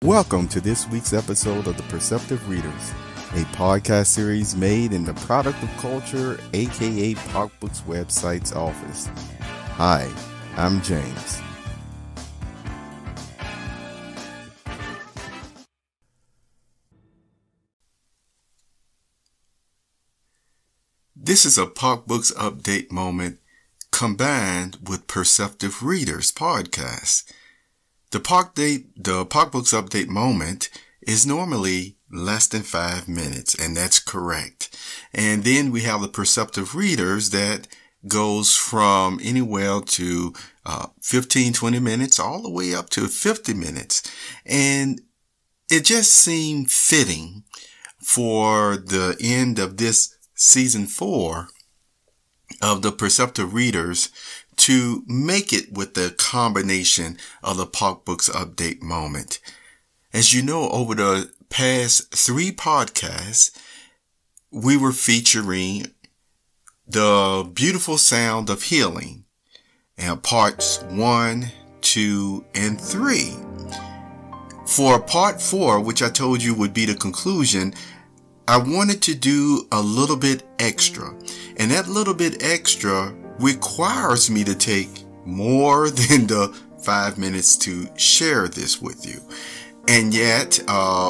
Welcome to this week's episode of The Perceptive Readers, a podcast series made in the Product of Culture, aka Pocbooks website's office. Hi, I'm James. This is a Pocbooks update moment combined with Perceptive Readers podcast. The Pocbooks update moment is normally less than 5 minutes, and that's correct. And then we have the Perceptive Readers that goes from anywhere to 15, 20 minutes all the way up to 50 minutes. And it just seemed fitting for the end of this season 4 of the Perceptive Readers to make it with the combination of the Pocbooks update moment. As you know, over the past 3 podcasts, we were featuring the beautiful sound of healing and parts 1, 2, and 3. For part 4, which I told you would be the conclusion, I wanted to do a little bit extra, and that little bit extra requires me to take more than the 5 minutes to share this with you. And yet,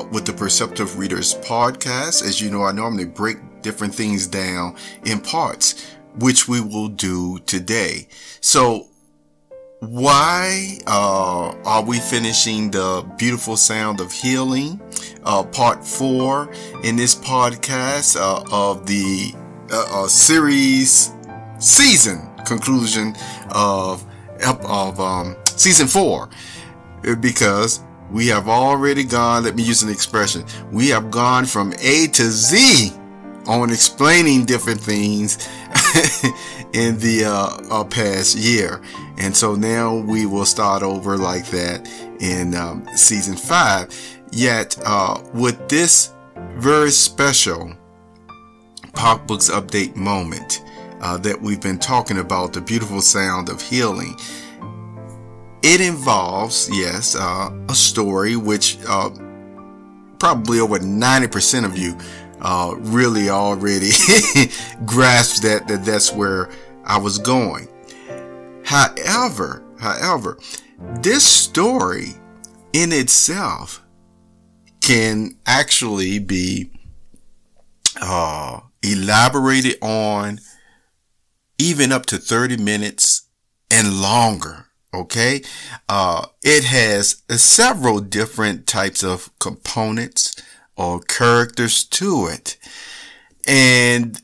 with the Perceptive Readers podcast, as you know, I normally break different things down in parts, which we will do today. So why are we finishing the beautiful sound of healing, part 4 in this podcast of the season conclusion of season 4? Because we have already gone, let me use an expression, we have gone from A to Z on explaining different things in the past year. And so now we will start over like that in season 5. Yet with this very special Pocbooks update moment that we've been talking about, the beautiful sound of healing, it involves, yes, a story which probably over 90% of you really already grasps that's where I was going. However, this story in itself can actually be elaborated on even up to 30 minutes and longer. Okay. It has several different types of components or characters to it. And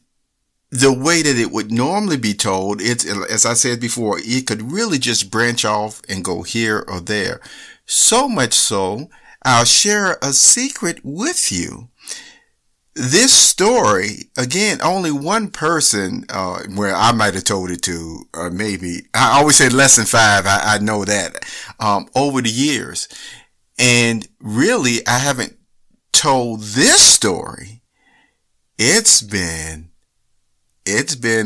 the way that it would normally be told, it's, as I said before, it could really just branch off and go here or there. So much so, I'll share a secret with you. This story, again, only one person, where I might have told it to, or maybe, I always say less than 5. I know that, over the years. And really, I haven't told this story. It's been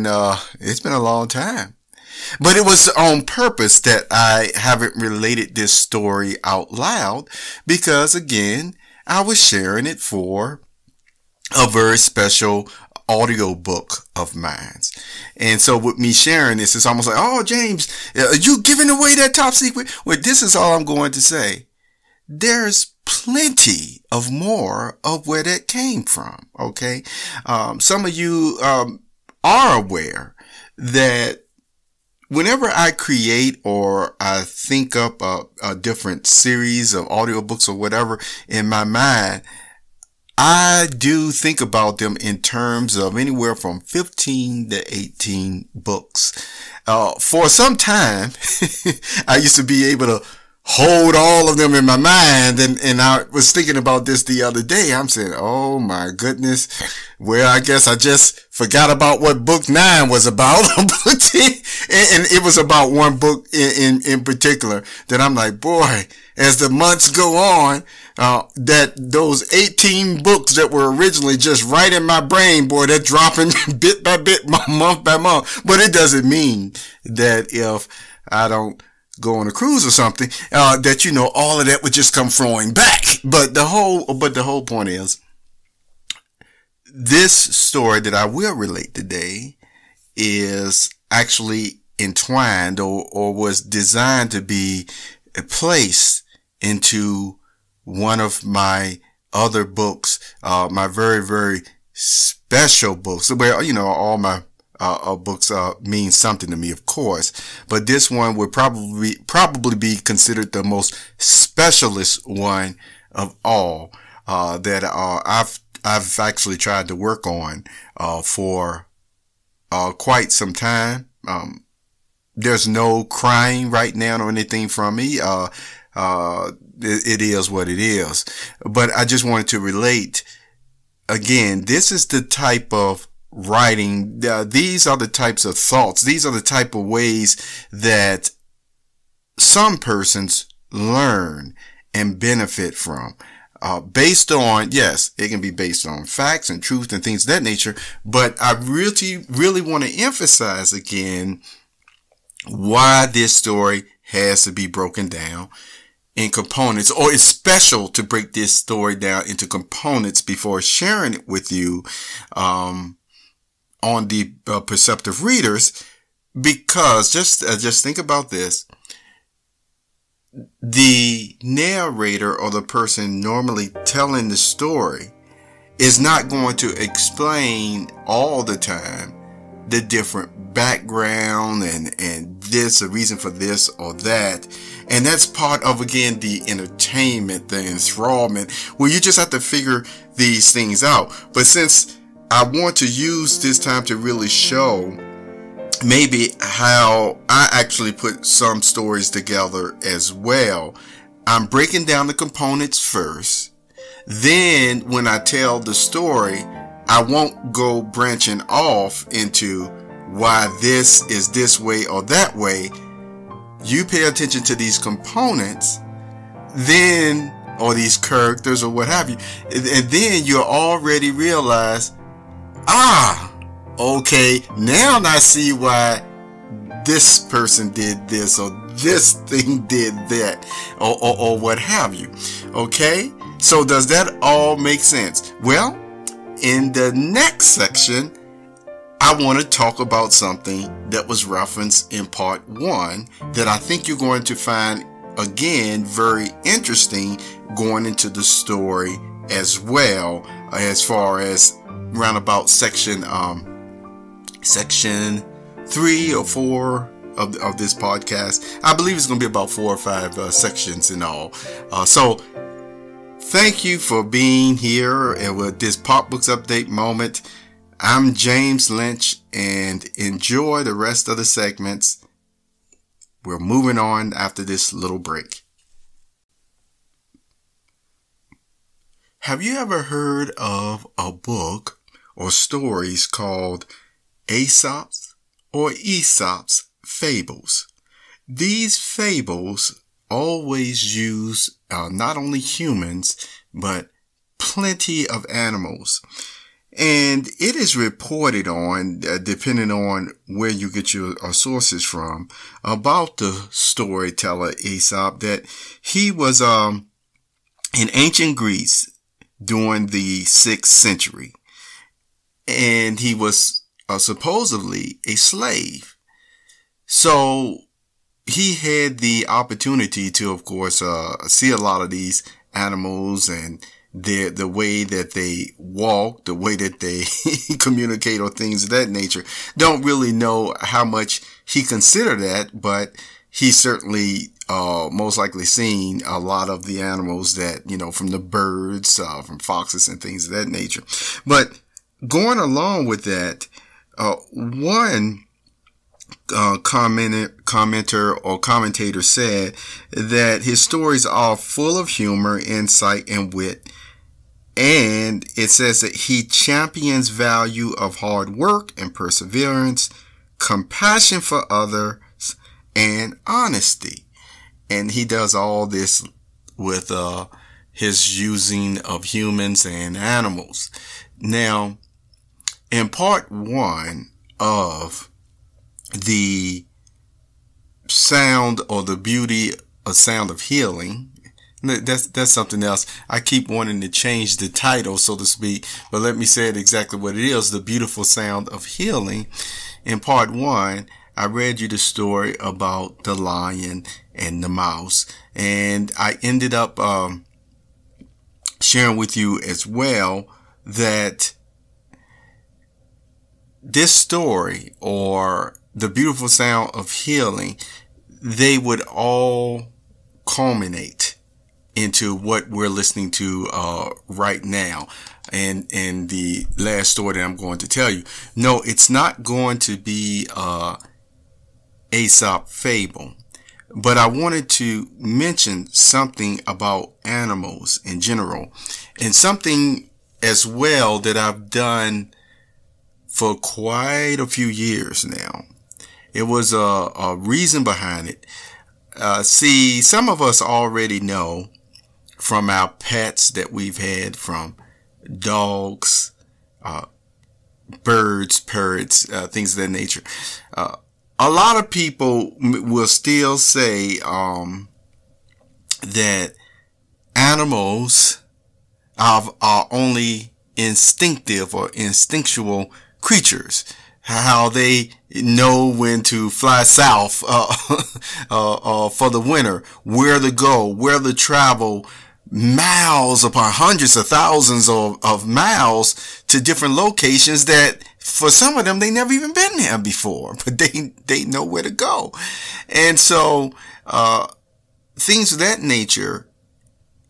a long time, but it was on purpose that I haven't related this story out loud, because again, I was sharing it for a very special audio book of mine. And so with me sharing this, it's almost like, oh, James, are you giving away that top secret? Well, this is all I'm going to say. There's plenty of more of where that came from. Okay. Some of you, are aware that whenever I create or I think up a different series of audiobooks or whatever in my mind, I do think about them in terms of anywhere from 15 to 18 books. For some time, I used to be able to hold all of them in my mind. And I was thinking about this the other day. I'm saying, oh my goodness. Well, I guess I just forgot about what book 9 was about. And it was about one book in particular that I'm like, boy, as the months go on, that those 18 books that were originally just right in my brain, boy, they're dropping bit by bit, month by month. But it doesn't mean that if I don't go on a cruise or something, that, all of that would just come flowing back. But the whole point is, this story that I will relate today is actually entwined or was designed to be placed into one of my other books, my very, very special books, where, all my books mean something to me, of course, but this one would probably be considered the most specialist one of all that I've actually tried to work on for quite some time. There's no crying right now or anything from me. It is what it is. But I just wanted to relate. Again, this is the type of writing. These are the types of thoughts. These are the type of ways that some persons learn and benefit from. Based on, yes, it can be based on facts and truth and things of that nature. But I really, really want to emphasize again why this story has to be broken down in components, or it's special to break this story down into components before sharing it with you on the Perceptive Readers, because just think about this. The narrator or the person normally telling the story is not going to explain all the time the different background and this, a reason for this or that. And that's part of, again, the entertainment, the enthrallment, where you just have to figure these things out. But since I want to use this time to really show maybe how I actually put some stories together as well, I'm breaking down the components first. Then when I tell the story, I won't go branching off into why this is this way or that way. You pay attention to these components, then, or these characters or what have you, and then you'll already realize, okay, now I see why this person did this or this thing did that or what have you. Okay, so does that all make sense? Well, in the next section, I want to talk about something that was referenced in part 1 that I think you're going to find, again, very interesting going into the story as well, as far as round about section 3 or 4 of this podcast. I believe it's going to be about 4 or 5 sections in all. So thank you for being here and with this Pocbooks update moment. I'm James Lynch, and enjoy the rest of the segments. We're moving on after this little break. Have you ever heard of a book or stories called Aesop's or Aesop's Fables? These fables always use not only humans, but plenty of animals. And it is reported on, depending on where you get your sources from, about the storyteller Aesop, that he was in ancient Greece during the 6th century. And he was supposedly a slave. So he had the opportunity to, of course, see a lot of these animals and the way that they walk, the way that they communicate, or things of that nature. Don't really know how much he considered that, but he certainly most likely seen a lot of the animals that, from the birds, from foxes and things of that nature. But going along with that, one commenter or commentator said that his stories are full of humor, insight, and wit. And it says that he champions value of hard work and perseverance, compassion for others, and honesty. And he does all this with his using of humans and animals. Now, in part 1 of the sound or the beauty of sound of healing. That's something else. I keep wanting to change the title, so to speak, but let me say it exactly what it is. The beautiful sound of healing. In part 1, I read you the story about the lion and the mouse, and I ended up sharing with you as well that this story, or the beautiful sound of healing, they would all culminate into what we're listening to right now, and the last story that I'm going to tell you. No, it's not going to be Aesop fable, but I wanted to mention something about animals in general, and something as well that I've done for quite a few years now. It was a reason behind it. See, some of us already know from our pets that we've had, from dogs, birds, parrots, things of that nature. A lot of people will still say that animals are only instinctive or instinctual creatures. How they know when to fly south for the winter, where to go, where to travel miles upon hundreds of thousands of miles to different locations that for some of them they never even been there before, but they know where to go. And so things of that nature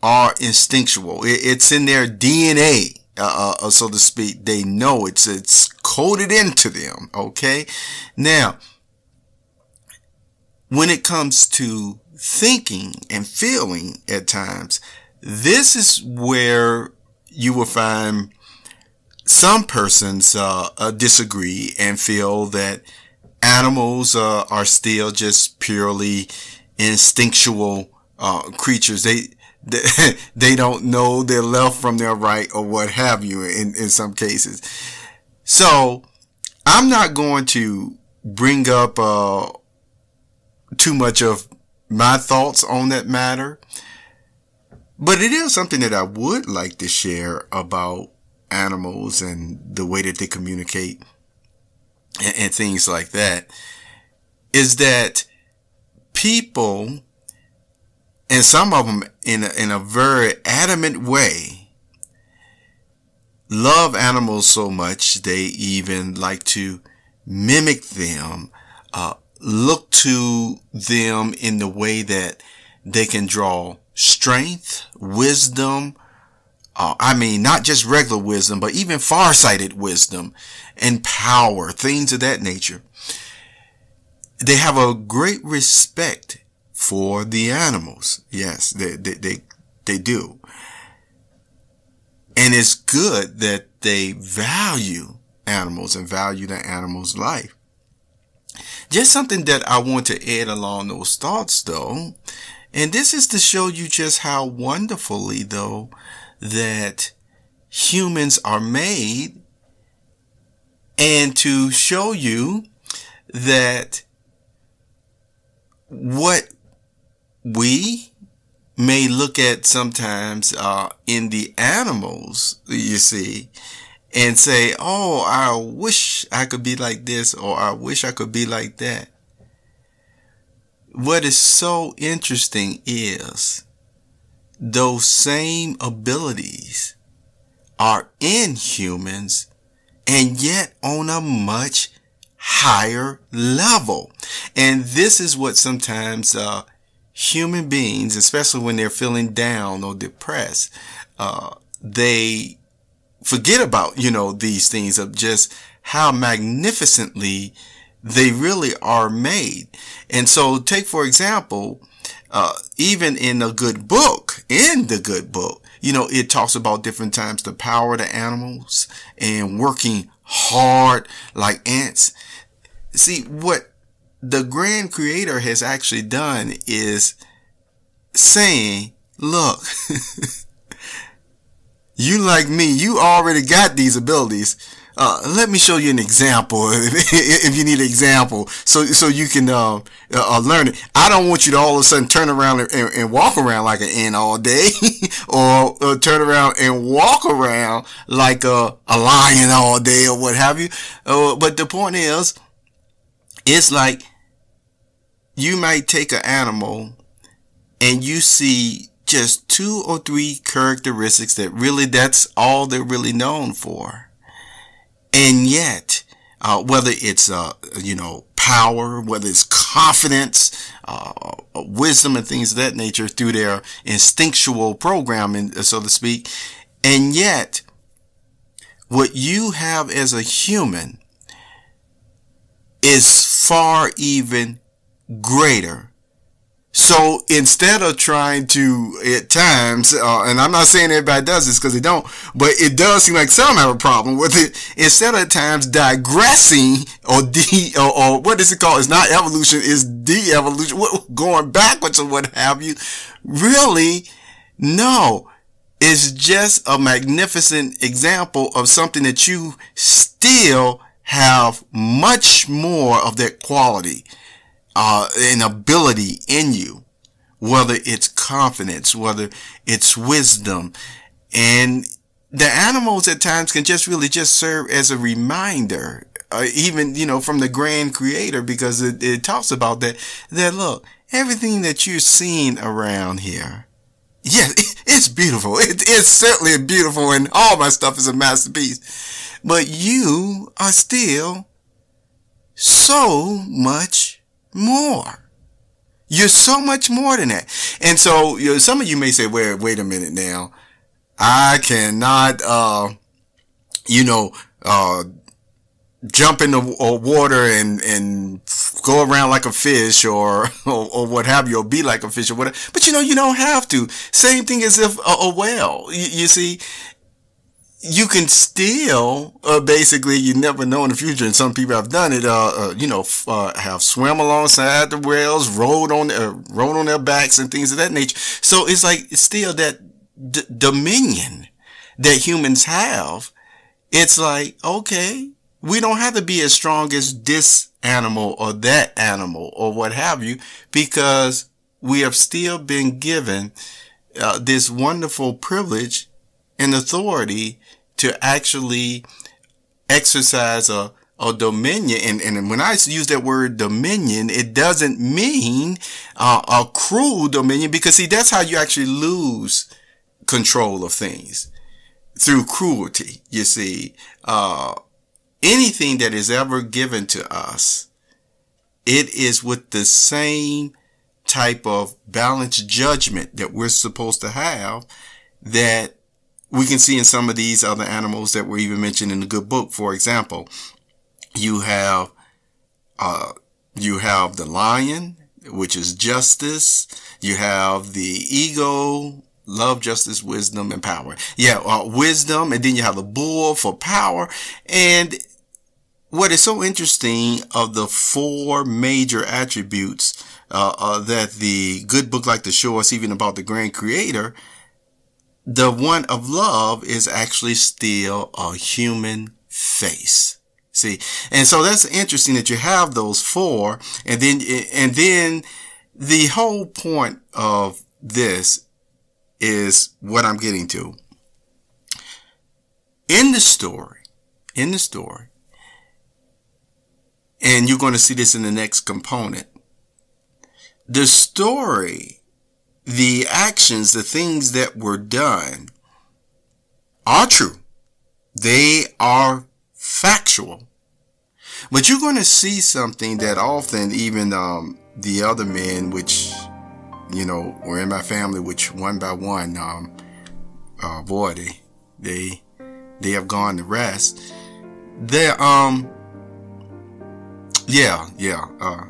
are instinctual. It's in their DNA, so to speak. They know it's coded into them. Okay. Now, when it comes to thinking and feeling at times, this is where you will find some persons disagree and feel that animals are still just purely instinctual creatures. They don't know their left from their right, or what have you, in some cases. So I'm not going to bring up too much of my thoughts on that matter, but it is something that I would like to share about animals and the way that they communicate and things like that, is that people, and some of them in a very adamant way, love animals so much they even like to mimic them, look to them in the way that they can draw strength, wisdom, not just regular wisdom, but even farsighted wisdom and power, things of that nature. They have a great respect for the animals. Yes, they do. And it's good that they value animals and value the animal's life. Just something that I want to add along those thoughts, though, and this is to show you just how wonderfully, though, that humans are made, and to show you that what we may look at sometimes in the animals, you see, and say, oh, I wish I could be like this, or I wish I could be like that. What is so interesting is those same abilities are in humans, and yet on a much higher level. And this is what sometimes human beings, especially when they're feeling down or depressed, they forget about, these things of just how magnificently they really are made. And so take, for example, even in the good book, it talks about different times the power of the animals and working hard like ants. See, what the grand creator has actually done is saying, look, you like me, you already got these abilities, let me show you an example if you need an example so you can learn it. I don't want you to all of a sudden turn around and walk around like an ant all day or turn around and walk around like a lion all day or what have you. But the point is, it's like you might take an animal and you see just 2 or 3 characteristics that really, that's all they're really known for. And yet, whether it's, power, whether it's confidence, wisdom and things of that nature through their instinctual programming, so to speak. And yet, what you have as a human is far even greater. So instead of trying to, at times, and I'm not saying everybody does this because they don't, but it does seem like some have a problem with it. Instead of at times digressing or what is it called? It's not evolution, it's de-evolution, going backwards or what have you. Really, no. It's just a magnificent example of something that you still have much more of that quality. An ability in you, whether it's confidence, whether it's wisdom. And the animals at times can just really just serve as a reminder, even, from the grand creator, because it talks about that look, everything that you're seeing around here, yeah, it's beautiful. It's certainly beautiful, and all my stuff is a masterpiece. But you are still so much more. You're so much more than that. And so some of you may say, wait a minute now. I cannot, jump in the water and go around like a fish or what have you, or be like a fish or whatever. But you don't have to. Same thing as if a whale. You see, you can still, basically, you never know in the future, and some people have done it, have swam alongside the whales, rode on their backs and things of that nature. So it's like, it's still that dominion that humans have. It's like, okay, we don't have to be as strong as this animal or that animal or what have you, because we have still been given this wonderful privilege and authority to actually exercise a dominion. And when I use that word dominion, it doesn't mean a cruel dominion, because see, that's how you actually lose control of things, through cruelty. You see, anything that is ever given to us, it is with the same type of balanced judgment that we're supposed to have that we can see in some of these other animals that were even mentioned in the good book. For example, you have the lion, which is justice. You have the ego, love, justice, wisdom, and power. Wisdom. And then you have the bull for power. And what is so interesting of the 4 major attributes that the good book like to show us, even about the grand creator, the one of love is actually still a human face. See, and so that's interesting that you have those 4, and then the whole point of this is what I'm getting to. In the story, and you're going to see this in the next component, the story, the actions, the things that were done are true. They are factual. But you're going to see something that often even the other men, which, were in my family, which one by one, they have gone to rest. They're, I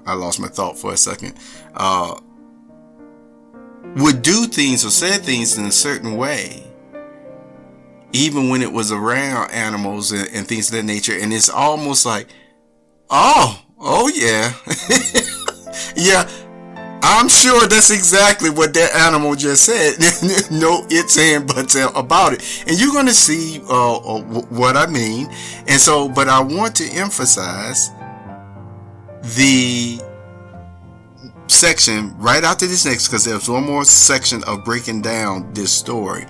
lost my thought for a second. Would do things or said things in a certain way, even when it was around animals and things of that nature. And it's almost like, oh yeah, yeah, I'm sure that's exactly what that animal just said. No ifs and buts about it. And you're going to see what I mean. And so, but I want to emphasize the section right after this next, because there's one more section of breaking down this story.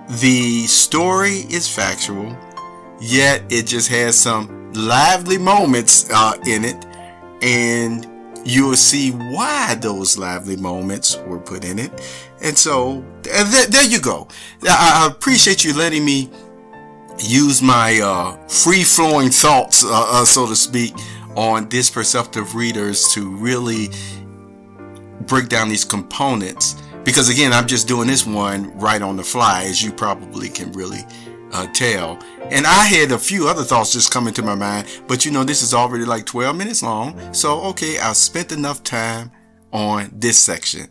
The story is factual, yet it just has some lively moments in it, and you will see why those lively moments were put in it. And so there you go. I appreciate you letting me use my free-flowing thoughts, so to speak, on this Perceptive Readers to really break down these components. Because again, I'm just doing this one right on the fly, as you probably can really tell. And I had a few other thoughts just come into my mind, but you know, this is already like 12 minutes long. So, okay, I've spent enough time on this section.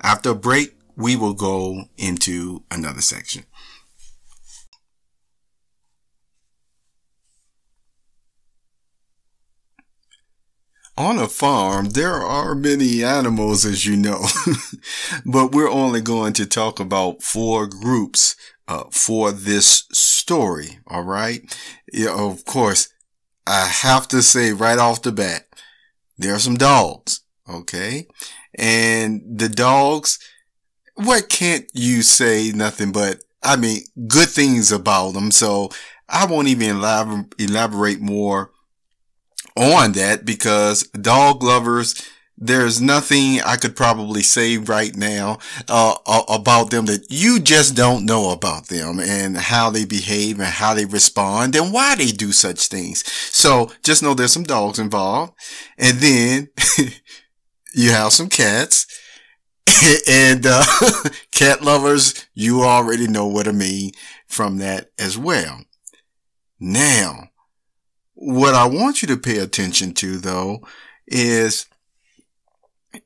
After a break, we will go into another section. On a farm, there are many animals, as you know, but we're only going to talk about 4 groups for this story. All right. Yeah, of course, I have to say right off the bat, there are some dogs. Okay. And the dogs, what can't you say nothing but, I mean, good things about them. So I won't even elaborate more on that, because dog lovers, there's nothing I could probably say right now about them that you just don't know about them, and how they behave and how they respond and why they do such things. So just know there's some dogs involved, and then you have some cats. And cat lovers, you already know what I mean from that as well. Now, what I want you to pay attention to, though, is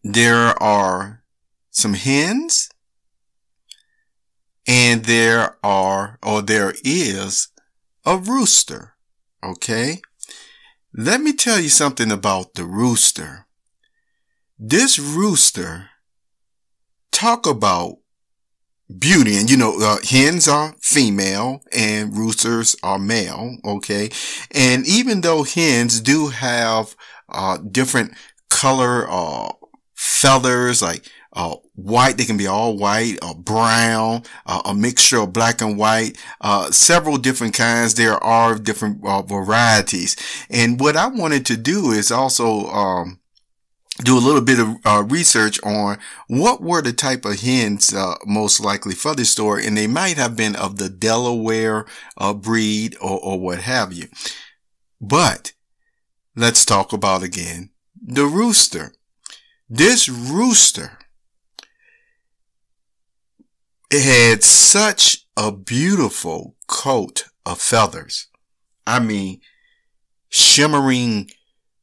there are some hens, and there is a rooster. Okay? Let me tell you something about the rooster. This rooster, talk about beauty. And you know, hens are female and roosters are male. Okay. And even though hens do have, different color, feathers, like, white, they can be all white, brown, a mixture of black and white, several different kinds. There are different, varieties. And what I wanted to do is also, do a little bit of research on what were the type of hens most likely for this story, and they might have been of the Delaware breed or what have you. But let's talk about again the rooster. This rooster, it had such a beautiful coat of feathers. I mean, shimmering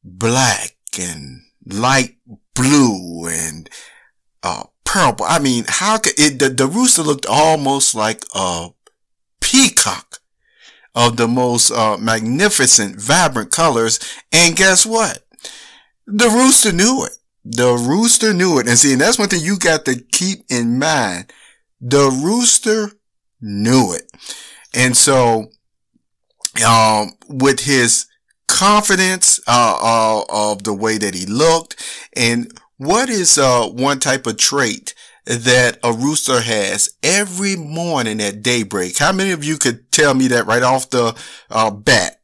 black and light blue and purple. I mean, how could it? The rooster looked almost like a peacock of the most magnificent, vibrant colors. And guess what? The rooster knew it. The rooster knew it. And see, and that's one thing you got to keep in mind. The rooster knew it. And so, with his confidence of the way that he looked, and what is one type of trait that a rooster has every morning at daybreak? How many of you could tell me that right off the bat,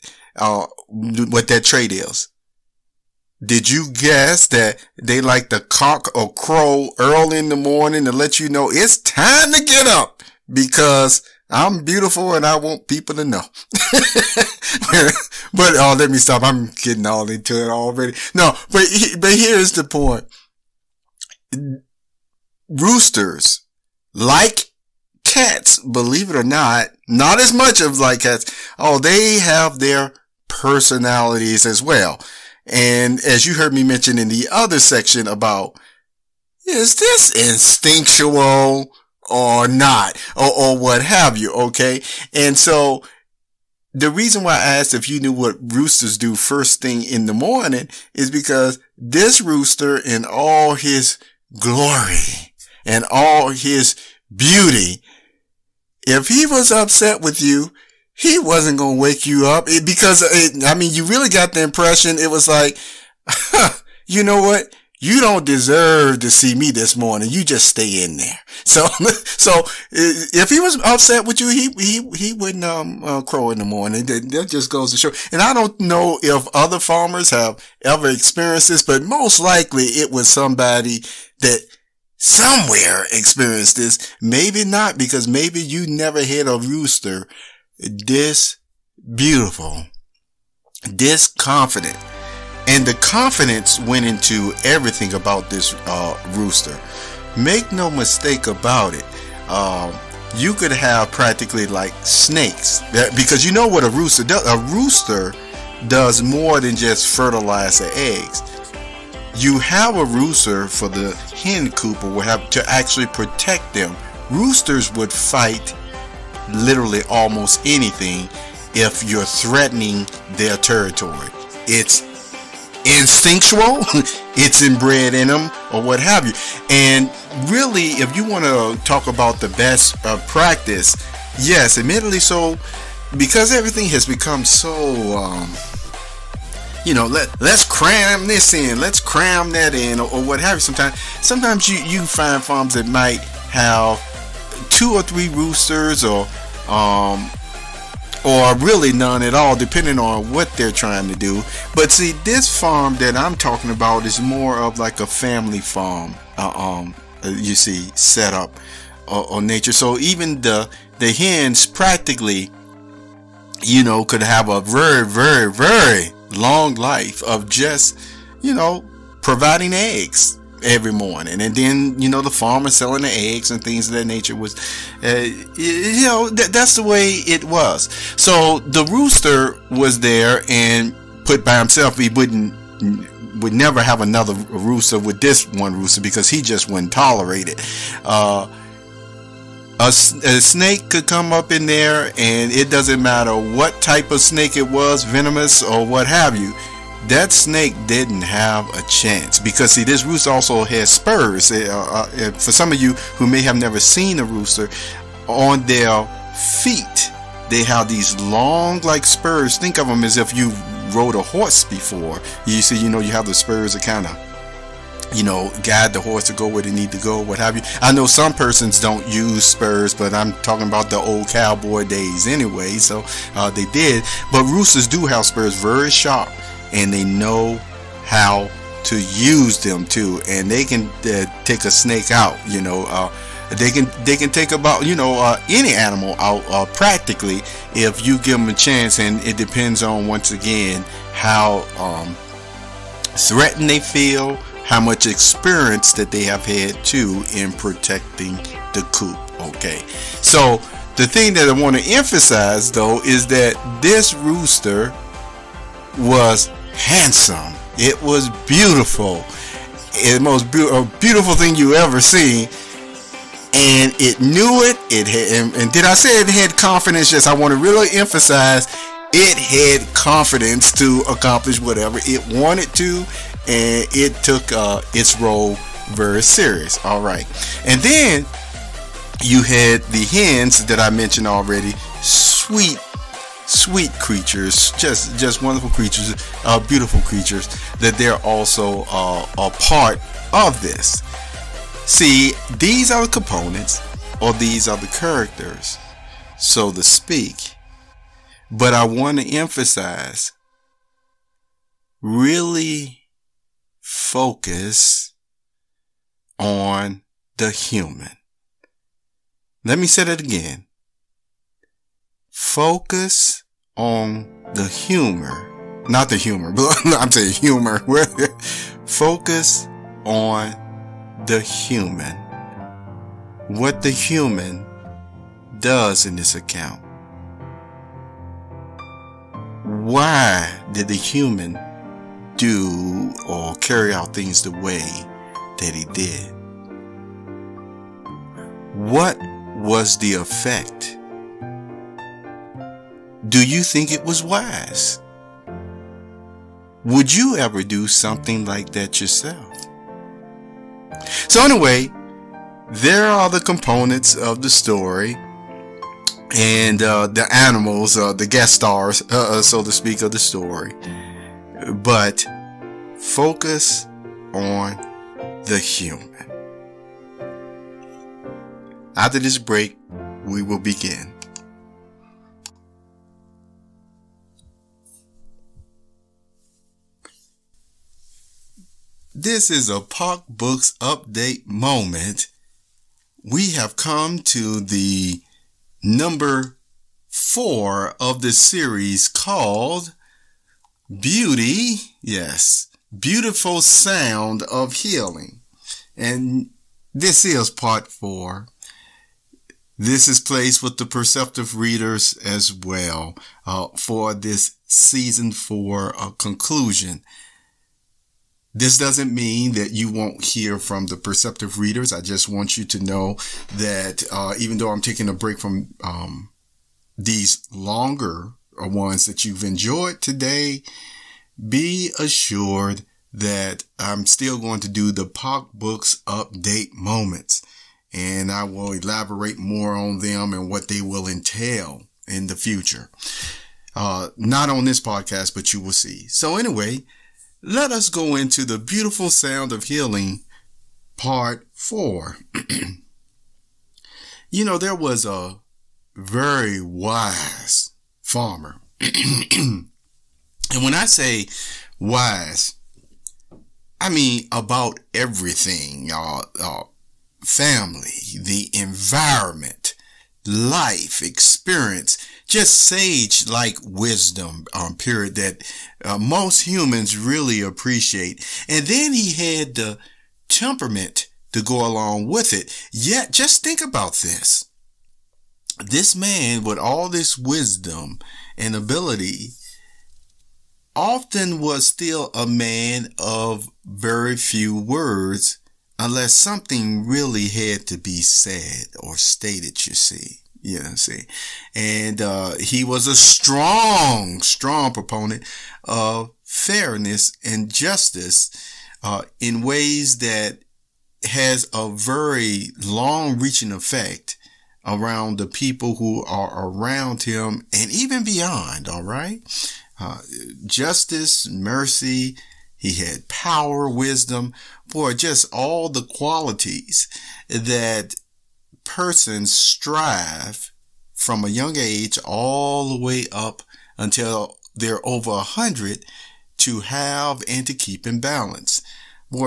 what that trait is? Did you guess that they like to cock or crow early in the morning to let you know it's time to get up, because I'm beautiful and I want people to know. But let me stop. I'm getting all into it already. No, but here's the point. Roosters, like cats, believe it or not as much of like cats. Oh, they have their personalities as well. And as you heard me mention in the other section about, is this instinctual or not, or what have you? Okay. And so the reason why I asked if you knew what roosters do first thing in the morning is because this rooster in all his glory and all his beauty, if he was upset with you, he wasn't going to wake you up because you really got the impression it was like, you know what? You don't deserve to see me this morning. You just stay in there. So if he was upset with you, he wouldn't, crow in the morning. That just goes to show. And I don't know if other farmers have ever experienced this, but most likely it was somebody that somewhere experienced this. Maybe not, because maybe you never had a rooster this beautiful, this confident. And the confidence went into everything about this rooster. Make no mistake about it. You could have practically like snakes, because you know what a rooster does. A rooster does more than just fertilize the eggs. You have a rooster for the hen coop or what have to actually protect them. Roosters would fight literally almost anything if you're threatening their territory. It's instinctual, it's inbred in them, or what have you. And really, if you want to talk about the best practice, yes, admittedly so, because everything has become so, let's cram this in, let's cram that in, or what have you. Sometimes you find farms that might have 2 or 3 roosters, or really none at all, depending on what they're trying to do. But see, this farm that I'm talking about is more of like a family farm, you see, setup or nature. So even the hens practically, could have a very, very, very long life of just, providing eggs every morning. And then, the farmer selling the eggs and things of that nature was, that's the way it was. So the rooster was there and put by himself. He would never have another rooster with this one rooster because he just wouldn't tolerate it. A snake could come up in there, and it doesn't matter what type of snake it was, venomous or what have you. That snake didn't have a chance, because see, this rooster also has spurs. For some of you who may have never seen a rooster, on their feet they have these long like spurs. Think of them as if you rode a horse before. You see, you have the spurs that kind of guide the horse to go where they need to go, what have you. I know some persons don't use spurs, but I'm talking about the old cowboy days anyway, so they did. But roosters do have spurs, very sharp, and they know how to use them too, and they can take a snake out. They can take about any animal out practically if you give them a chance. And it depends on, once again, how threatened they feel, how much experience that they have had too in protecting the coop. Okay, so the thing that I want to emphasize though is that this rooster was handsome. It was beautiful. It's the most beautiful thing you ever seen, and it knew it. It had, and did I say it had confidence? Yes, I want to really emphasize it had confidence to accomplish whatever it wanted to, and it took its role very serious. All right, and then you had the hens that I mentioned already. Sweet creatures, just wonderful creatures, beautiful creatures, that they're also a part of this. See, these are the components, or these are the characters, so to speak. But I want to emphasize, really focus on the human. Let me say that again. Focus on the humor, not the humor, but I'm saying humor. Focus on the human. What the human does in this account. Why did the human do or carry out things the way that he did? What was the effect Do you think it was wise? Would you ever do something like that yourself? So anyway, there are the components of the story and the animals, the guest stars, so to speak, of the story. But focus on the human. After this break, we will begin. This is a Pocbooks update moment. We have come to the number 4 of the series called Beauty, yes, Beautiful Sound of Healing. And this is part 4. This is placed with the perceptive readers as well for this season 4 conclusion. This doesn't mean that you won't hear from the perceptive readers. I just want you to know that even though I'm taking a break from these longer ones that you've enjoyed today, be assured that I'm still going to do the Pocbooks update moments. And I will elaborate more on them and what they will entail in the future. Not on this podcast, but you will see. So anyway, let us go into the beautiful sound of healing, part 4. There was a very wise farmer. And when I say wise, I mean about everything, family, the environment, life, experience, just sage-like wisdom, period, that most humans really appreciate. And then he had the temperament to go along with it. Yet, just think about this. This man with all this wisdom and ability often was still a man of very few words, unless something really had to be said or stated, you see. And he was a strong proponent of fairness and justice in ways that has a very long-reaching effect around the people who are around him and even beyond, all right? Justice, mercy, he had power, wisdom, just all the qualities that persons strive from a young age all the way up until they're over 100 to have and to keep in balance.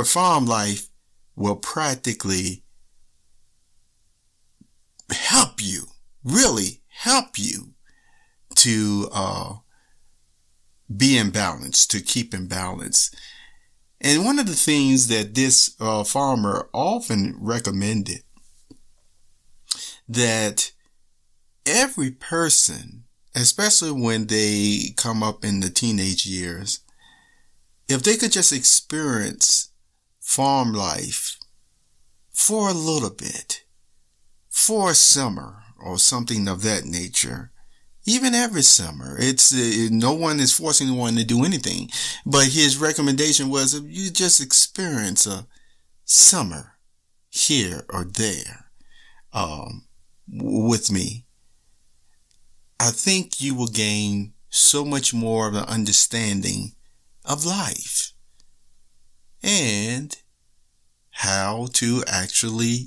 Farm life will practically help you, really help you to be in balance, to keep in balance. And one of the things that this farmer often recommended, that every person, especially when they come up in the teenage years, if they could just experience farm life for a little bit, for a summer or something of that nature, even every summer, it's no one is forcing one to do anything, but his recommendation was if you just experience a summer here or there with me, I think you will gain so much more of an understanding of life and how to actually,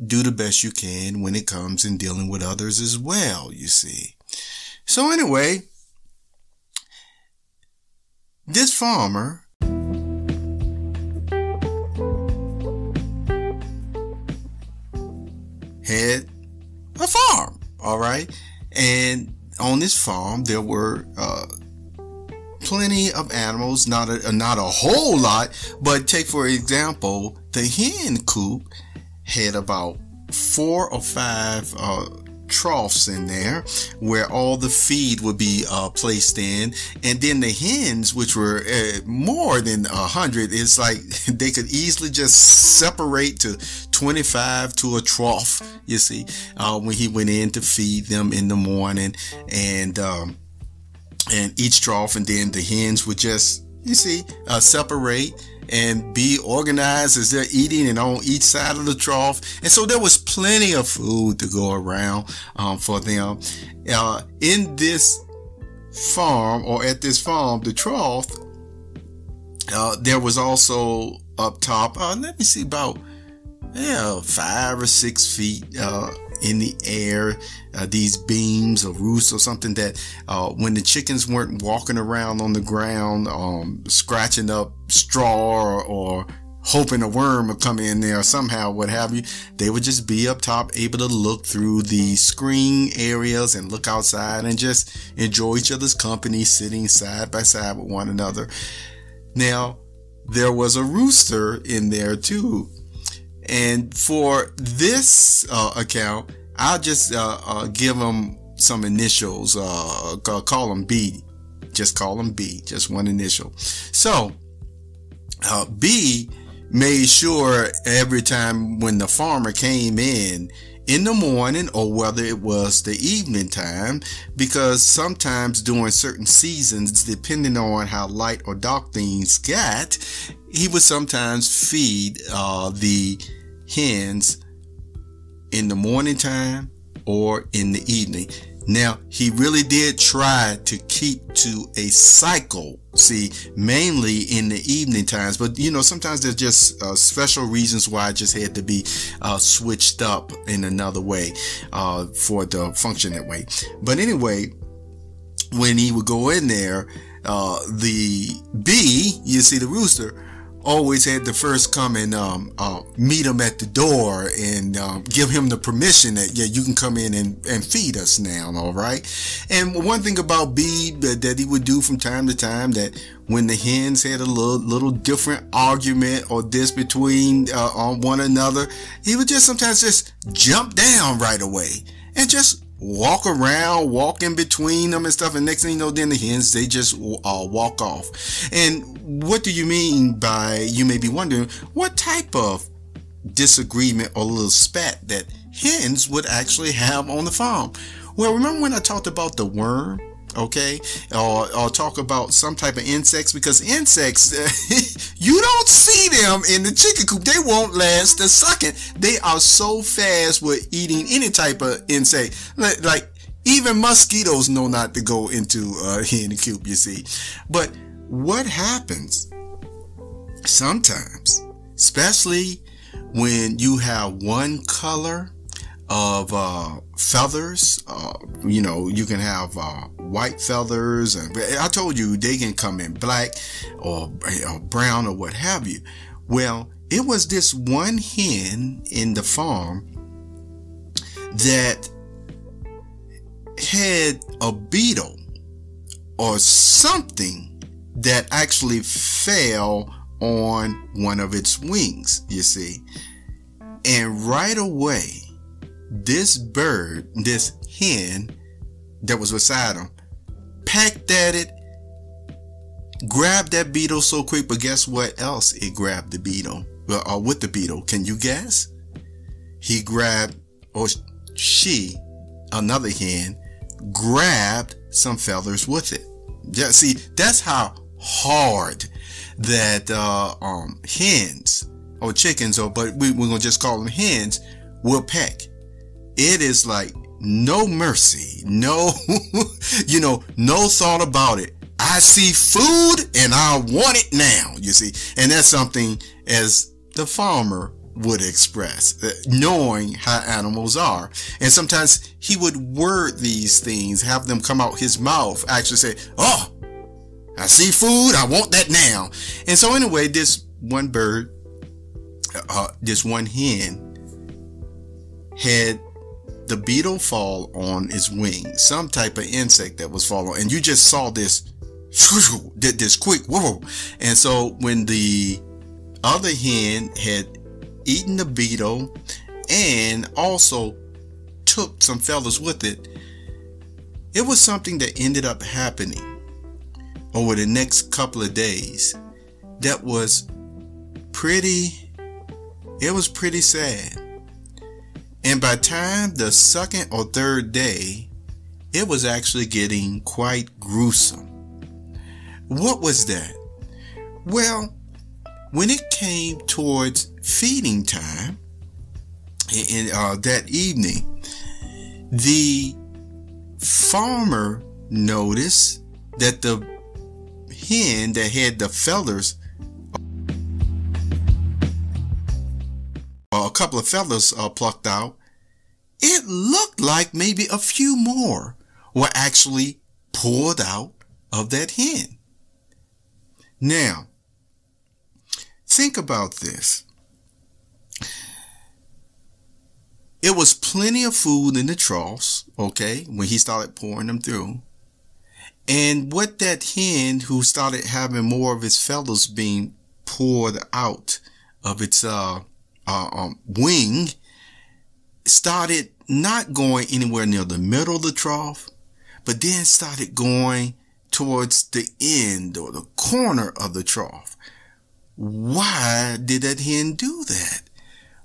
do the best you can when it comes in dealing with others as well, So anyway, this farmer had a farm, all right? And on this farm, there were plenty of animals, not a whole lot, but take, for example, the hen coop had about 4 or 5 troughs in there where all the feed would be placed in, and then the hens, which were more than 100, it's like they could easily just separate to 25 to a trough, you see, when he went in to feed them in the morning, and each trough, and then the hens would just, you see, separate and be organized as they're eating and on each side of the trough. And so there was plenty of food to go around for them. In this farm, or at this farm, the trough, there was also up top, let me see, about 5 or 6 feet in the air, these beams or roofs or something that when the chickens weren't walking around on the ground scratching up straw or hoping a worm would come in there somehow, what have you, they would just be up top, able to look through the screen areas and look outside and just enjoy each other's company, sitting side by side with one another. Now, there was a rooster in there too. And for this account, I'll just give him some initials, call him B. Just call him B, just one initial. So, B made sure every time when the farmer came in the morning, or whether it was the evening time, because sometimes during certain seasons, depending on how light or dark things got, he would sometimes feed the hens in the morning time or in the evening. Now, he really did try to keep to a cycle, see, mainly in the evening times, but you know, sometimes there's just special reasons why it just had to be switched up in another way for it to function that way. But anyway, when he would go in there, the B, you see, the rooster, always had to first come and meet him at the door and give him the permission that, yeah, you can come in and feed us now, all right? And one thing about B that he would do from time to time, that when the hens had a little different argument or this between on one another, he would just sometimes just jump down right away and just walk around, walk in between them and stuff, and next thing you know, then the hens, they just walk off. And what do you mean by, you may be wondering, what type of disagreement or little spat that hens would actually have on the farm? Well, remember when I talked about the worm? Okay, or talk about some type of insects, because insects, you don't see them in the chicken coop. They won't last a second. They are so fast with eating any type of insect. Like even mosquitoes know not to go into a hen coop, you see. But what happens sometimes, especially when you have one color of feathers, you know, you can have white feathers, and I told you they can come in black or brown or what have you. Well, it was this one hen in the farm that had a beetle or something that actually fell on one of its wings, you see. And right away, this bird, this hen that was beside him, pecked at it, grabbed that beetle so quick, but guess what else it grabbed the beetle? Well, with the beetle, can you guess? He grabbed, or she, another hen, grabbed some feathers with it. Yeah, see, that's how hard that hens or chickens, but we're gonna just call them hens, will peck. It is like no mercy, no, you know, no thought about it. I see food and I want it now, you see. And that's something as the farmer would express, knowing how animals are. And sometimes he would word these things, have them come out his mouth, actually say, oh, I see food, I want that now. And so anyway, this one bird, this one hen had the beetle fall on its wing, some type of insect that was falling, and you just saw this quick whoa. And so when the other hen had eaten the beetle and also took some feathers with it. It was something that ended up happening over the next couple of days that was pretty sad. And by the time the second or third day, it was actually getting quite gruesome. What was that? Well, when it came towards feeding time that evening, the farmer noticed that the hen that had the feathers, a couple of feathers plucked out, it looked like maybe a few more were actually pulled out of that hen. Now, think about this. It was plenty of food in the troughs, okay, when he started pouring them through. And what that hen who started having more of its feathers being poured out of its wing started not going anywhere near the middle of the trough, but then started going towards the end or the corner of the trough. Why did that hen do that?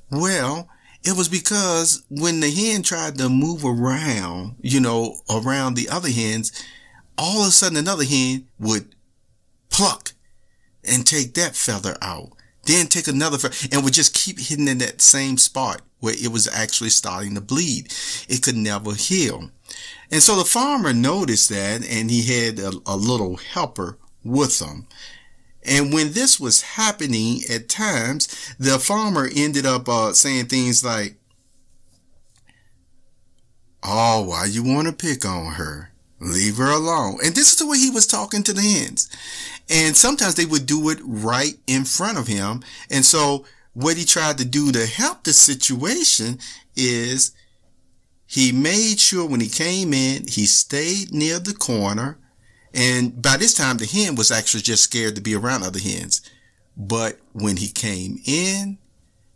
Well, it was because when the hen tried to move around, around the other hens, all of a sudden another hen would pluck and take that feather out, then take another feather, and would just keep hitting in that same spot where it was actually starting to bleed. It could never heal. And so the farmer noticed that, and he had a little helper with him. And when this was happening at times, the farmer ended up saying things like, "Oh, why you want to pick on her? Leave her alone." And this is the way he was talking to the hens. And sometimes they would do it right in front of him. And so what he tried to do to help the situation is he made sure when he came in, he stayed near the corner. And by this time, the hen was actually just scared to be around other hens. But when he came in,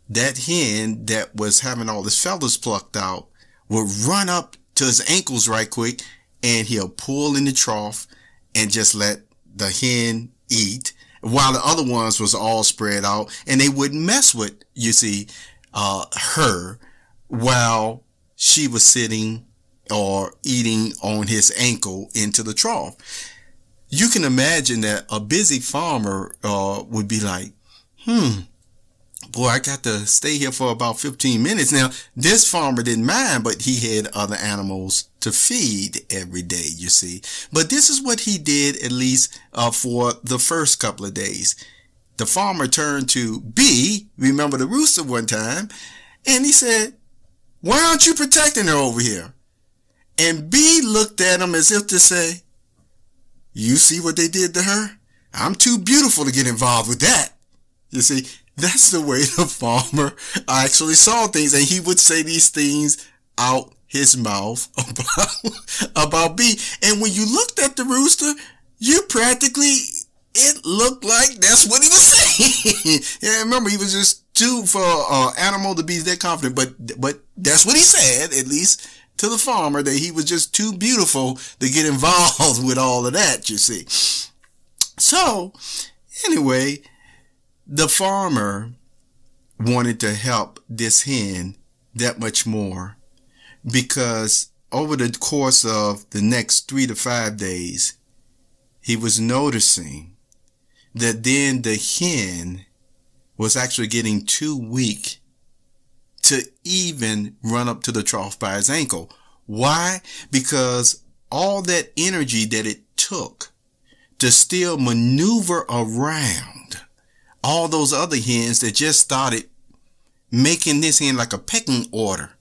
that hen that was having all his feathers plucked out would run up to his ankles right quick, and he'll pull in the trough and just let the hen eat, while the other ones was all spread out, and they wouldn't mess with, her while she was sitting or eating on his ankle into the trough. You can imagine that a busy farmer would be like, boy, I got to stay here for about 15 minutes. Now, this farmer didn't mind, but he had other animals to feed every day, you see. But this is what he did, at least for the first couple of days. The farmer turned to B, remember the rooster, one time, and he said, "Why aren't you protecting her over here?" And B looked at him as if to say, "You see what they did to her? I'm too beautiful to get involved with that." You see, that's the way the farmer actually saw things. And he would say these things out his mouth about B. And when you looked at the rooster, it looked like that's what he was saying. Yeah, remember, he was just too, for an animal to be that confident. But that's what he said, at least to the farmer, that he was just too beautiful to get involved with all of that, you see. So, anyway, the farmer wanted to help this hen that much more, because over the course of the next 3 to 5 days, he was noticing that then the hen was actually getting too weak to even run up to the trough by his ankle. Why? Because all that energy that it took to still maneuver around all those other hens that just started making this hen like a pecking order,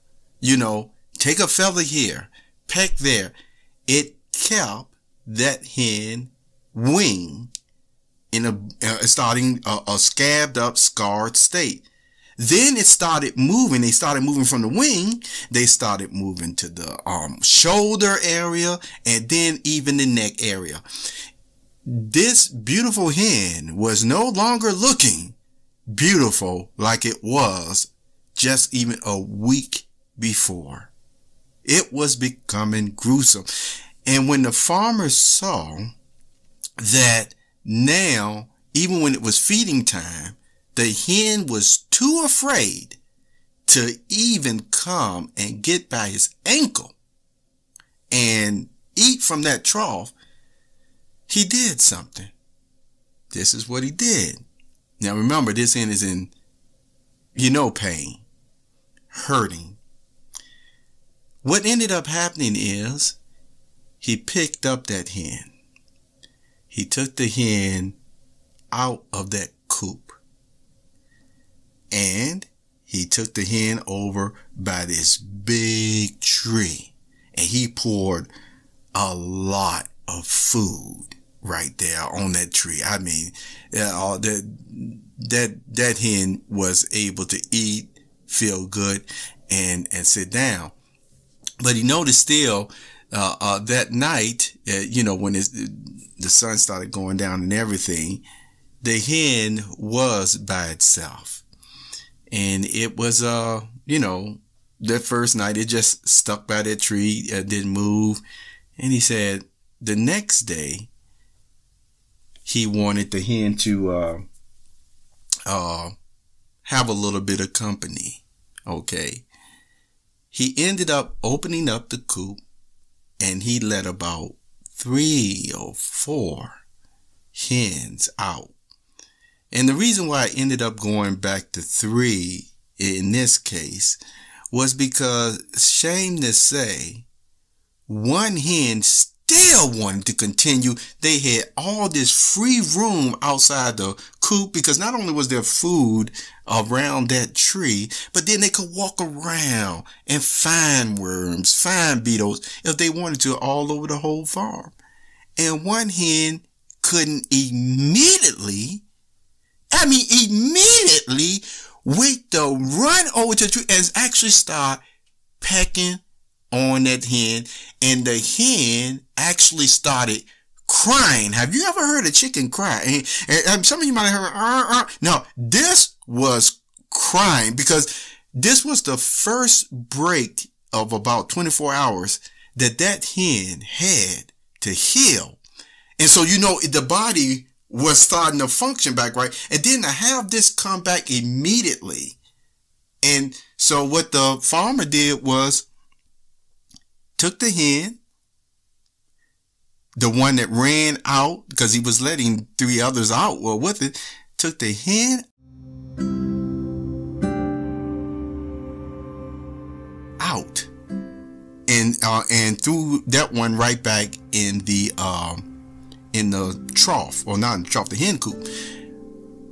take a feather here, peck there. It kept that hen wing in starting a scabbed up, scarred state. Then it started moving. They started moving from the wing. They started moving to the shoulder area, and then even the neck area. This beautiful hen was no longer looking beautiful like it was just even a week before. It was becoming gruesome. And when the farmer saw that now, even when it was feeding time, the hen was too afraid to even come and get by his ankle and eat from that trough, he did something. This is what he did. Now remember, this hen is in, pain, hurting. What ended up happening is he picked up that hen. He took the hen out of that coop. And he took the hen over by this big tree. And he poured a lot of food right there on that tree. I mean, that hen was able to eat, feel good, and sit down. But he noticed still that night, when the sun started going down and everything, the hen was by itself. And it was, that first night, it just stuck by that tree, didn't move. And he said the next day, he wanted the hen to have a little bit of company. Okay. He ended up opening up the coop, and he let about 3 or 4 hens out. And the reason why I ended up going back to 3 in this case was because, shame to say, one hen still wanted to continue. They had all this free room outside the coop because not only was there food around that tree, but then they could walk around and find worms, find beetles if they wanted to all over the whole farm. And one hen couldn't immediately wait to run over to the tree and actually start pecking on that hen. And the hen actually started crying. Have you ever heard a chicken cry? And some of you might have heard, No, this was crying because this was the first break of about 24 hours that hen had to heal. And so, the body was starting to function back right. And then to have this come back immediately. And so what the farmer did was took the hen, the one that ran out, because he was letting 3 others out with it, took the hen out and threw that one right back in the trough, or not in the trough, the hen coop.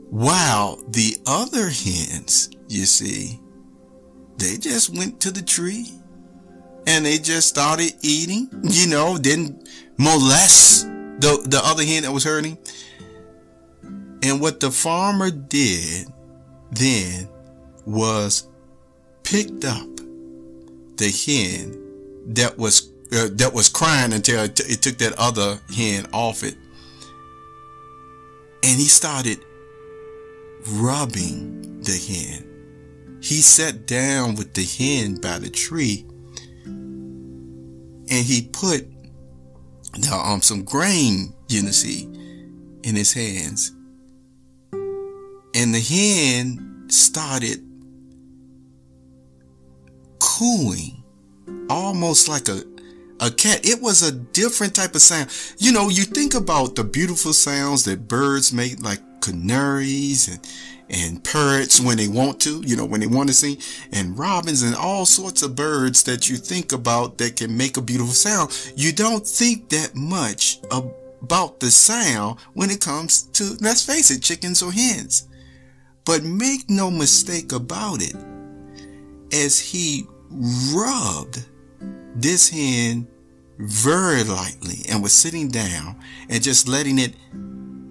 While the other hens, you see, they just went to the tree and they just started eating, didn't molest the other hen that was hurting. And what the farmer did then was picked up the hen that was crying until it took that other hen off it. And he started rubbing the hen. He sat down with the hen by the tree and he put some grain, in his hands. And the hen started cooing, almost like a cat. It was a different type of sound. You think about the beautiful sounds that birds make, like canaries and parrots when they want to, when they want to sing, and robins and all sorts of birds that you think about that can make a beautiful sound. You don't think that much about the sound when it comes to, let's face it, chickens or hens. But make no mistake about it, as he rubbed this hen very lightly and was sitting down and just letting it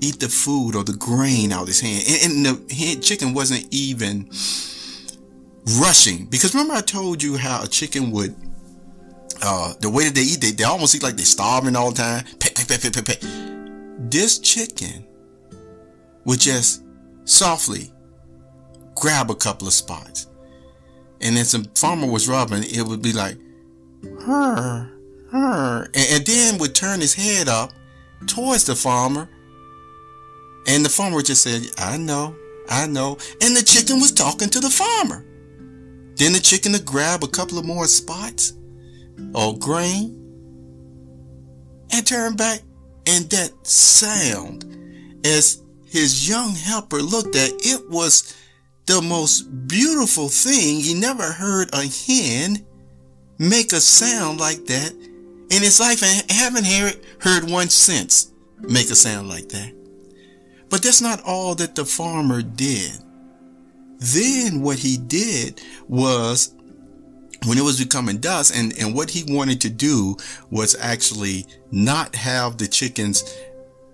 eat the food or the grain out of his hand. And the chicken wasn't even rushing. Because remember I told you how a chicken would, the way that they eat, they almost eat like they're starving all the time. Peck, peck, peck, peck, peck, peck. This chicken would just softly grab a couple of spots. And then some farmer was rubbing, it would be like, her, and then would turn his head up towards the farmer. And the farmer just said, I know. And the chicken was talking to the farmer. Then the chicken would grab a couple of more spots or grain and turn back. And that sound, as his young helper looked at it, was the most beautiful thing. He never heard a hen make a sound like that in his life, and haven't heard one since make a sound like that. But that's not all that the farmer did. Then what he did was, when it was becoming dusk, and what he wanted to do was actually not have the chickens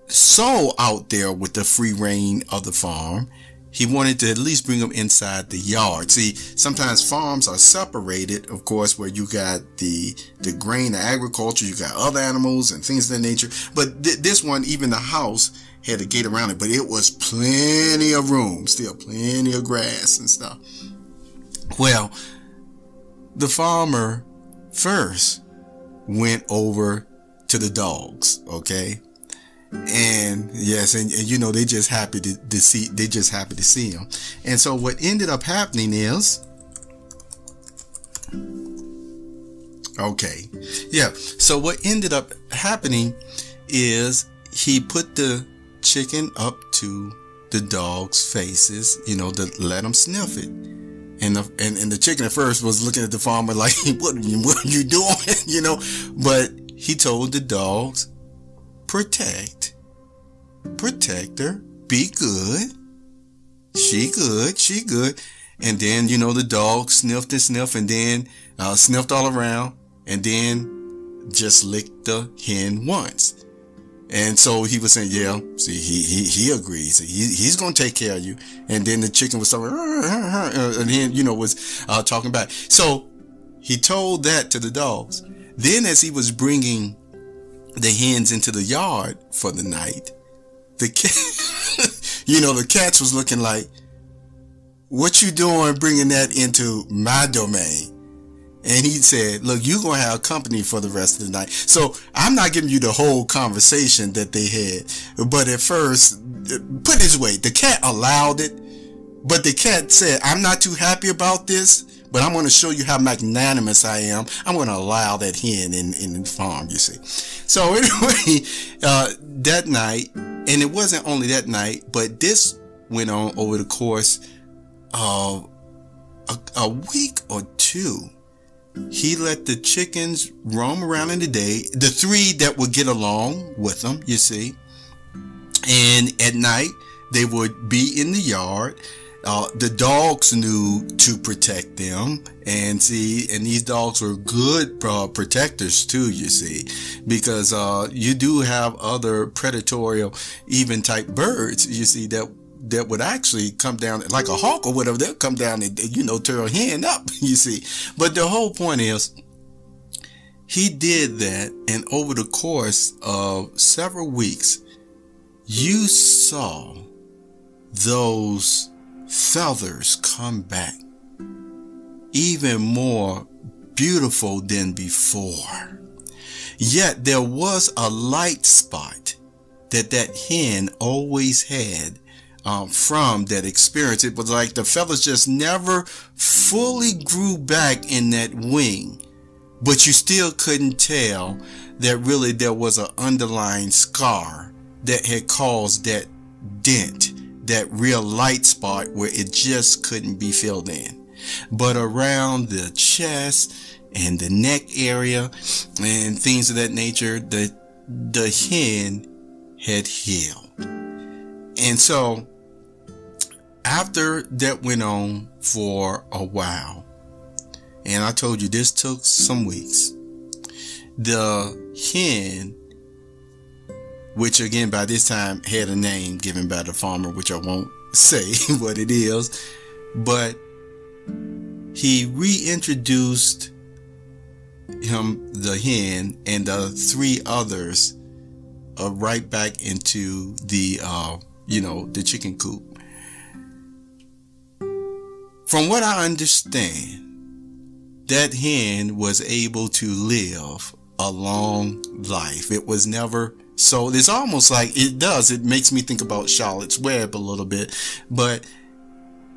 so out there with the free reign of the farm. He wanted to at least bring them inside the yard. See, sometimes farms are separated, of course, where you got the grain, the agriculture, you got other animals and things of that nature. But this one, even the house had a gate around it, but it was plenty of room, still plenty of grass and stuff. Well, the farmer first went over to the dogs, okay? And yes, and you know, they just happy to see him. And so what ended up happening is, so what ended up happening is he put the chicken up to the dogs' faces, you know, to let them sniff it. And the chicken at first was looking at the farmer like, what are you doing? You know, but he told the dogs, protect her, be good, she good. And then, you know, the dog sniffed and then sniffed all around, and then just licked the hen once. And so he was saying, yeah, see, he agrees. He's going to take care of you. And then the chicken was talking, and then, you know, was talking back. So he told that to the dogs. Then as he was bringing the hens into the yard for the night, the cat, you know, the cats was looking like, what you doing bringing that into my domain? And he said, look, you're going to have company for the rest of the night. So I'm not giving you the whole conversation that they had. But at first, put it this way, the cat allowed it. But the cat said, I'm not too happy about this, but I'm going to show you how magnanimous I am. I'm going to allow that hen in the farm, you see. So anyway, that night, and it wasn't only that night, but this went on over the course of a week or two. He let the chickens roam around in the day, the three that would get along with them, you see. And at night, they would be in the yard. The dogs knew to protect them, and these dogs were good protectors too, you see, because you do have other predatory, even type birds, you see, that would actually come down like a hawk or whatever. They'll come down and, you know, tear a hen up, you see. But the whole point is, he did that, and over the course of several weeks, you saw those feathers come back even more beautiful than before. Yet there was a light spot that hen always had from that experience. It was like the feathers just never fully grew back in that wing, but you still couldn't tell that really there was an underlying scar that had caused that dent, that real light spot where it just couldn't be filled in. But around the chest and the neck area and things of that nature, the hen had healed. And so after that went on for a while, and I told you this took some weeks, the hen, which again by this time had a name given by the farmer, which I won't say what it is, but he reintroduced the hen and the three others right back into the the chicken coop. From what I understand, that hen was able to live a long life. It was never sold. It's almost like it makes me think about Charlotte's Web a little bit, but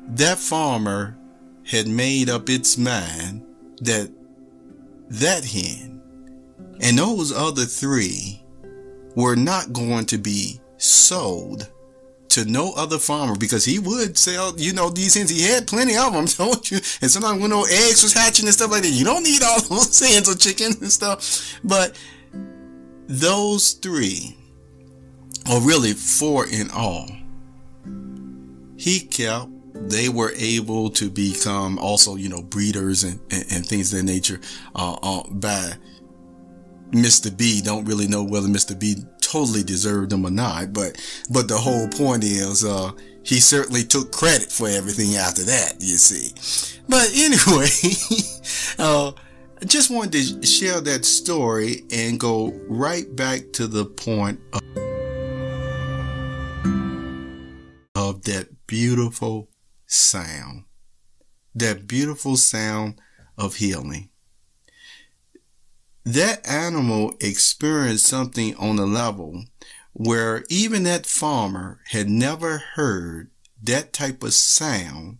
that farmer had made up its mind that that hen and those other 3 were not going to be sold to no other farmer, because he would sell, these hens. He had plenty of them, don't you? And sometimes when those eggs was hatching and stuff like that, you don't need all those hens or chickens and stuff. But those 3, or really 4 in all, he kept. They were able to become also, breeders and things of that nature by Mr. B. Don't really know whether Mr. B totally deserved them or not, but the whole point is he certainly took credit for everything after that, you see. But anyway, I just wanted to share that story and go right back to the point of that beautiful sound, that beautiful sound of healing. That animal experienced something on a level where even that farmer had never heard that type of sound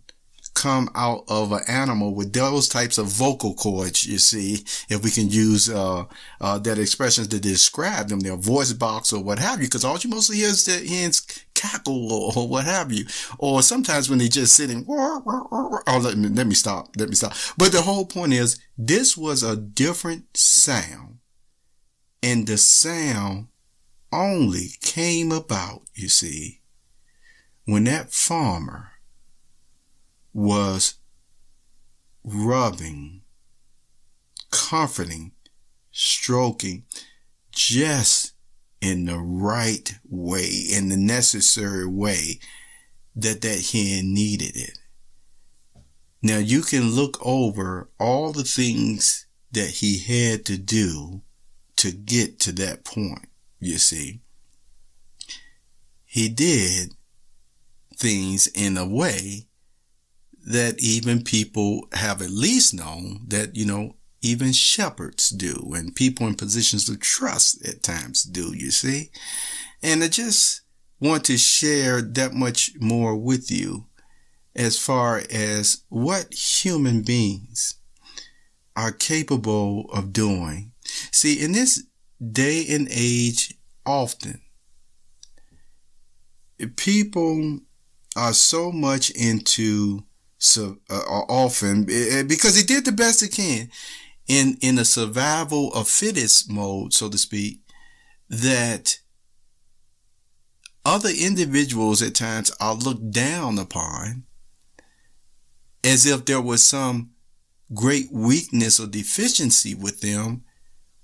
come out of an animal with those types of vocal cords, you see, if we can use that expression to describe them, their voice box or what have you, because all you mostly hear is the hens cackle or what have you, or sometimes when they just sitting, let me stop. But the whole point is, this was a different sound, and the sound only came about, you see, when that farmer was rubbing, comforting, stroking, just in the right way, in the necessary way that hen needed it. Now you can look over all the things that he had to do to get to that point, you see. He did things in a way that even people have at least known that, even shepherds do, and people in positions of trust at times do, you see. And I just want to share that much more with you as far as what human beings are capable of doing. See, in this day and age, often people are so much into often because they did the best they can in a survival of fittest mode, so to speak, that other individuals at times are looked down upon as if there was some great weakness or deficiency with them,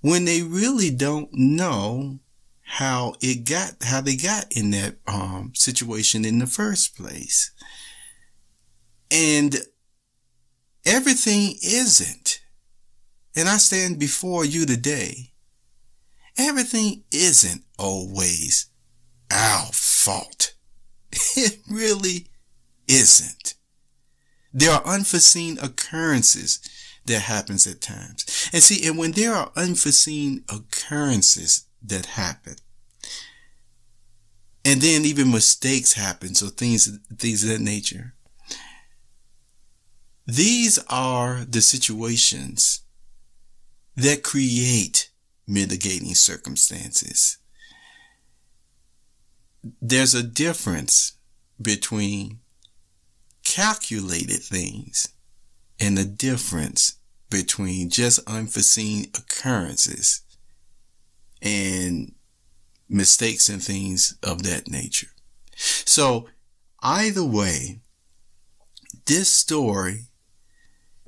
when they really don't know how they got in that situation in the first place. And everything isn't. And I stand before you today. Everything isn't always our fault. It really isn't. There are unforeseen occurrences that happens at times. And see, and when there are unforeseen occurrences that happen, and then even mistakes happen, so things of that nature, these are the situations that create mitigating circumstances. There's a difference between calculated things and the difference between just unforeseen occurrences and mistakes and things of that nature. So either way, this story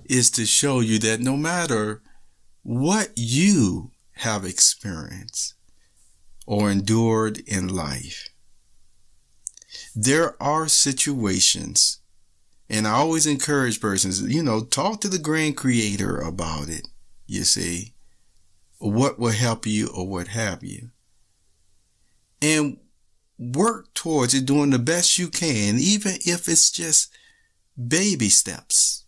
is to show you that no matter what you have experienced or endured in life, there are situations, and I always encourage persons, talk to the grand creator about it, you see, what will help you or what have you, and work towards it, doing the best you can, even if it's just baby steps.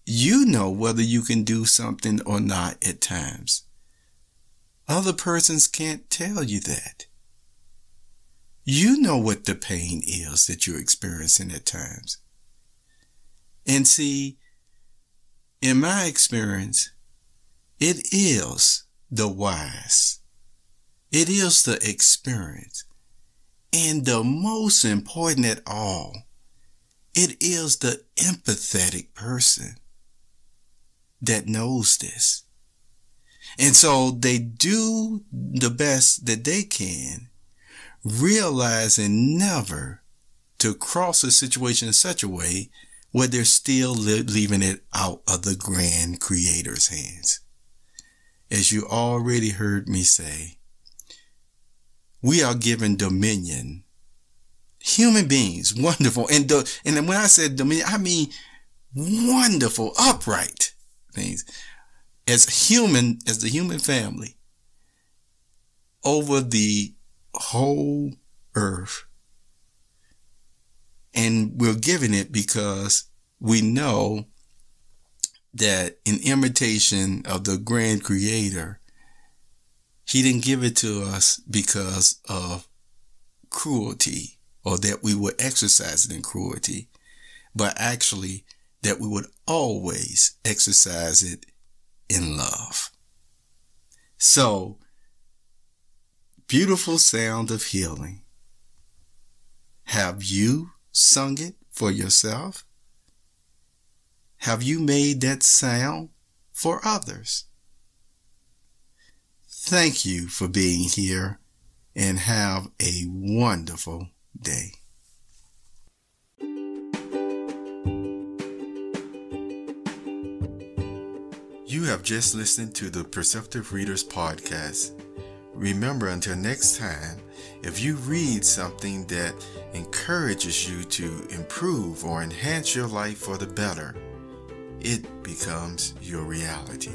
You know whether you can do something or not at times. Other persons can't tell you that. You know what the pain is that you're experiencing at times. And see, in my experience, it is the wise. It is the experience. And the most important at all, it is the empathetic person that knows this. And so they do the best that they can, realizing never to cross a situation in such a way where they're still leaving it out of the grand creator's hands. As you already heard me say, we are given dominion. Human beings, wonderful. And when I said dominion, I mean wonderful, upright things. As the human family, over the whole earth. And we're giving it because we know that in imitation of the grand creator, he didn't give it to us because of cruelty or that we would exercise it in cruelty, but actually that we would always exercise it in love. So, beautiful sound of healing. Have you sung it for yourself? Have you made that sound for others? Thank you for being here and have a wonderful day. You have just listened to the Perceptive Readers Podcast. Remember, until next time, if you read something that encourages you to improve or enhance your life for the better, it becomes your reality.